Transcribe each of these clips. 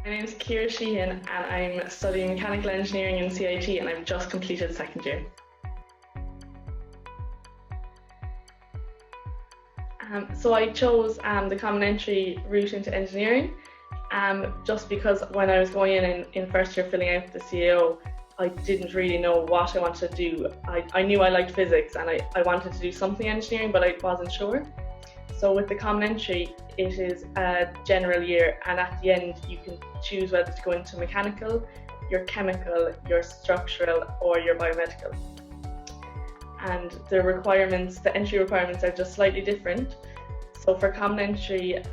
My name is Sheehan and I'm studying mechanical engineering in CIT and I've just completed second year. So I chose the common entry route into engineering just because when I was going in first year filling out the CAO, I didn't really know what I wanted to do. I knew I liked physics and I wanted to do something engineering, but I wasn't sure. So with the common entry, it is a general year, and at the end you can choose whether to go into mechanical, your chemical, your structural, or your biomedical. And the requirements, the entry requirements are just slightly different. So for common entry,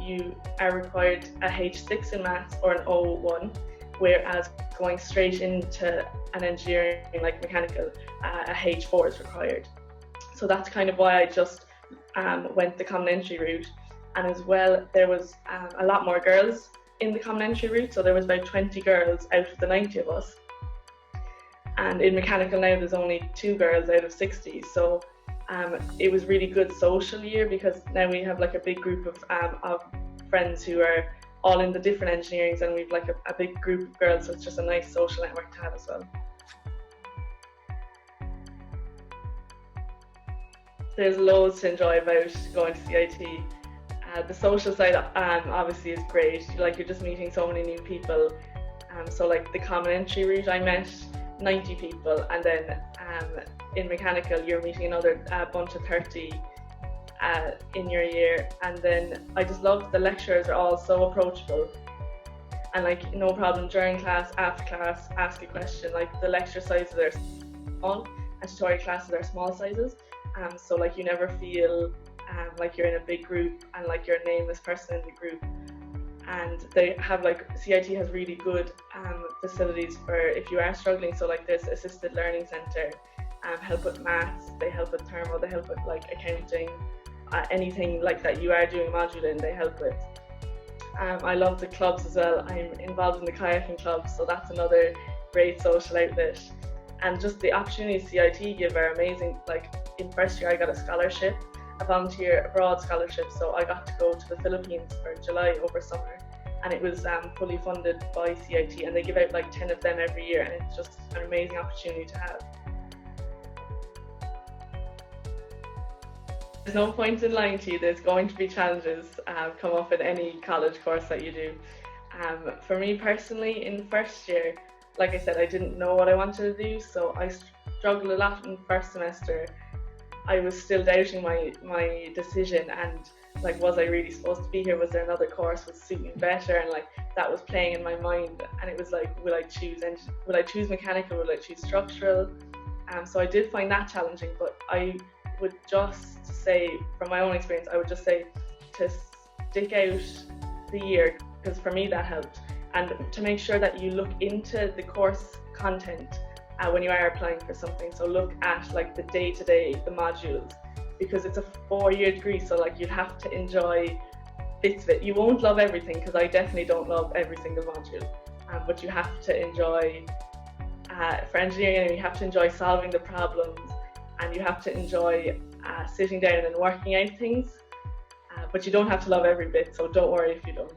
you are required a H6 in maths or an O1, whereas going straight into an engineering like mechanical, a H4 is required. So that's kind of why I just went the common entry route. And as well, there was a lot more girls in the common entry route, so there was about 20 girls out of the 90 of us. And in mechanical now, there's only 2 girls out of 60. So it was really good social year because now we have like a big group of friends who are all in the different engineerings, and we've like a big group of girls, so it's just a nice social network to have as well. There's loads to enjoy about going to CIT. The social side obviously is great. Like, you're just meeting so many new people. So like the common entry route, I met 90 people, and then in mechanical you're meeting another bunch of 30 in your year. And then I just love the lecturers are all so approachable, and like no problem during class, after class, ask a question. Like the lecture sizes are small and tutorial classes are small sizes. So like you never feel like you're in a big group and like you're a nameless person in the group. And they have like, CIT has really good facilities for if you are struggling. So like there's assisted learning centre, help with maths, they help with thermal, they help with like accounting, anything like that you are doing a module in, they help with. I love the clubs as well. I'm involved in the kayaking club, so that's another great social outlet. And just the opportunities CIT give are amazing. Like in first year I got a scholarship, a volunteer abroad scholarship, so I got to go to the Philippines for July over summer, and it was fully funded by CIT, and they give out like 10 of them every year, and it's just an amazing opportunity to have. There's no point in lying to you, there's going to be challenges come up in any college course that you do. For me personally, in first year, like I said, I didn't know what I wanted to do, so I struggled a lot in first semester. I was still doubting my decision, and like, was I really supposed to be here? Was there another course would suit me better? And like that was playing in my mind, and it was like, will I choose mechanical, will I choose structural? So I did find that challenging, but I would just say, from my own experience, I would just say to stick out the year, because for me that helped, and to make sure that you look into the course content when you are applying for something. So look at like the day-to-day, the modules, because it's a 4-year degree, so like you'd have to enjoy bits of it. You won't love everything, because I definitely don't love every single module, but you have to enjoy, for engineering, you have to enjoy solving the problems, and you have to enjoy sitting down and working out things, but you don't have to love every bit, so don't worry if you don't.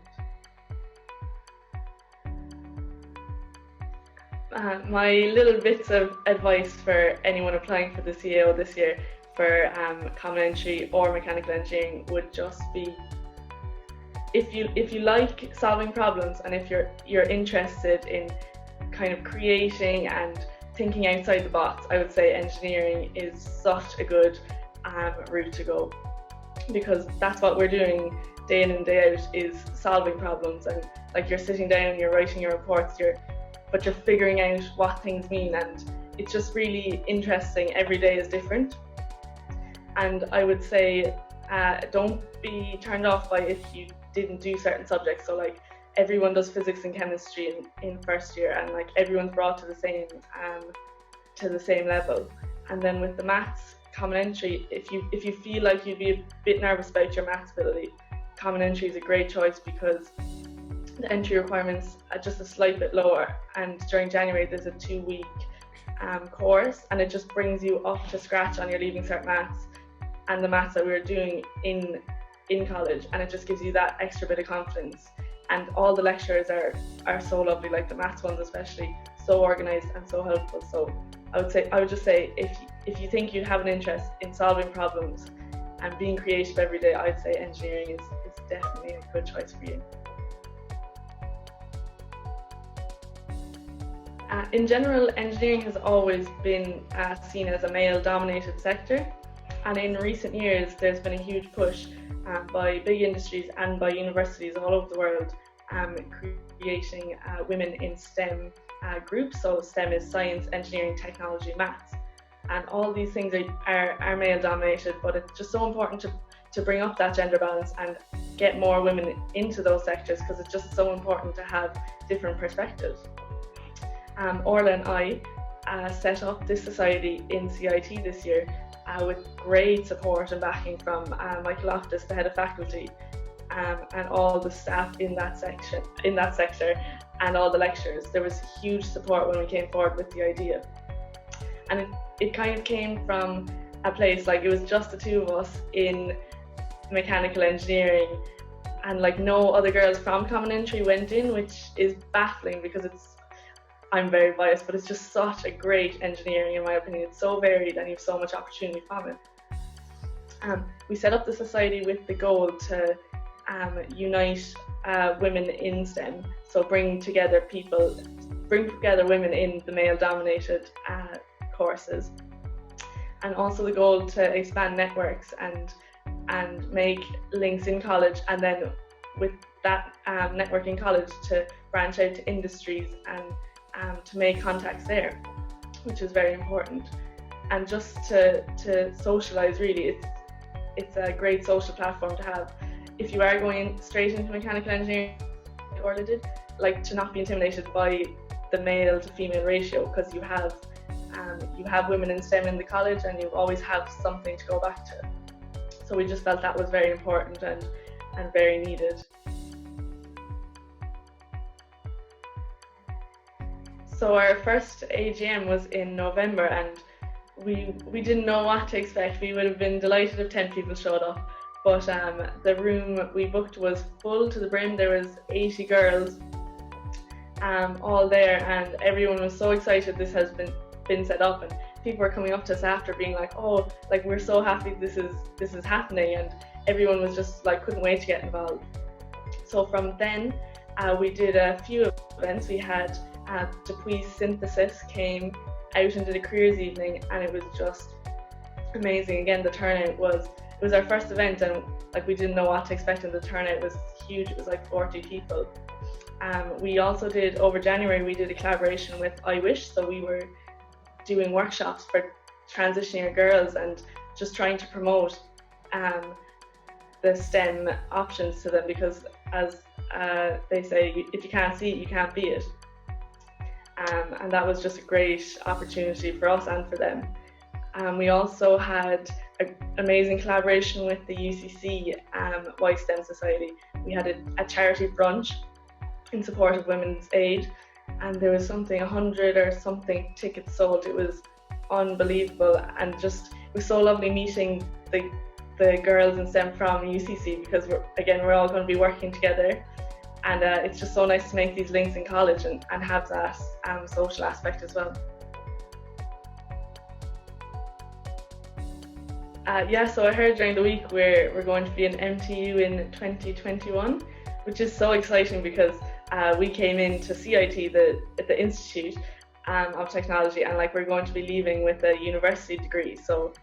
My little bits of advice for anyone applying for the CAO this year for common entry or mechanical engineering would just be, if you like solving problems, and if you're interested in kind of creating and thinking outside the box, I would say engineering is such a good route to go, because that's what we're doing day in and day out, is solving problems. And like, you're sitting down, you're writing your reports, but you're figuring out what things mean, and it's just really interesting. Every day is different. And I would say don't be turned off by if you didn't do certain subjects. So like, everyone does physics and chemistry in first year, and like everyone's brought to the same level. And then with the maths common entry, if you feel like you'd be a bit nervous about your maths ability, common entry is a great choice, because the entry requirements are just a slight bit lower, and during January there's a 2-week course, and it just brings you up to scratch on your Leaving Cert maths and the maths that we were doing in college, and it just gives you that extra bit of confidence. and all the lecturers are so lovely, like the maths ones especially, so organised and so helpful. So I would just say if you think you'd have an interest in solving problems and being creative every day, I'd say engineering is definitely a good choice for you. In general, engineering has always been seen as a male-dominated sector, and in recent years there's been a huge push by big industries and by universities all over the world creating women in STEM groups. So STEM is science, engineering, technology, maths, and all these things are male-dominated, but it's just so important to bring up that gender balance and get more women into those sectors, because it's just so important to have different perspectives. Orla and I set up this society in CIT this year with great support and backing from Michael Loftus, the head of faculty, and all the staff in that sector, and all the lecturers. There was huge support when we came forward with the idea, and it kind of came from a place like it was just the two of us in mechanical engineering, and like no other girls from Common Entry went in, which is baffling because I'm very biased, but it's just such a great engineering in my opinion. It's so varied and you have so much opportunity from it. We set up the society with the goal to unite women in STEM, so bring together women in the male-dominated courses, and also the goal to expand networks and make links in college, and then with that network in college to branch out to industries and to make contacts there, which is very important. And just to socialise, really, it's a great social platform to have. If you are going straight into mechanical engineering, or did, like, to not be intimidated by the male to female ratio, because you have women in STEM in the college and you always have something to go back to. So we just felt that was very important and very needed. So our first AGM was in November, and we didn't know what to expect. We would have been delighted if 10 people showed up, but the room we booked was full to the brim. There was 80 girls all there, and everyone was so excited this has been set up, and people were coming up to us after being like, oh, like, we're so happy this is happening, and everyone was just like, couldn't wait to get involved. So from then we did a few events. We had Dupuis Synthesis came out and did a careers evening, and it was just amazing. Again, the turnout it was our first event, and like, we didn't know what to expect, and the turnout was huge. It was like 40 people. We also did, over January, we did a collaboration with I Wish, so we were doing workshops for transitioning girls and just trying to promote the STEM options to them, because as they say, if you can't see it, you can't be it. And that was just a great opportunity for us and for them. We also had an amazing collaboration with the UCC White STEM Society. We had a charity brunch in support of Women's Aid, and there was 100 or something tickets sold. It was unbelievable, and just, it was so lovely meeting the girls in STEM from UCC, because we're all going to be working together, and it's just so nice to make these links in college and have that social aspect as well. So I heard during the week we're going to be an MTU in 2021, which is so exciting, because we came into CIT, the Institute of Technology, and like, we're going to be leaving with a university degree. So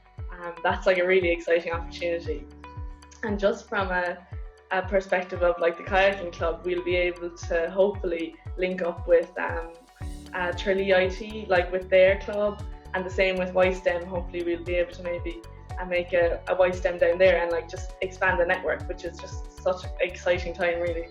that's like a really exciting opportunity. And just from a perspective of like the kayaking club, we'll be able to hopefully link up with Tralee IT, like with their club, and the same with YSTEM. Hopefully we'll be able to maybe make a YSTEM down there and like just expand the network, which is just such an exciting time, really.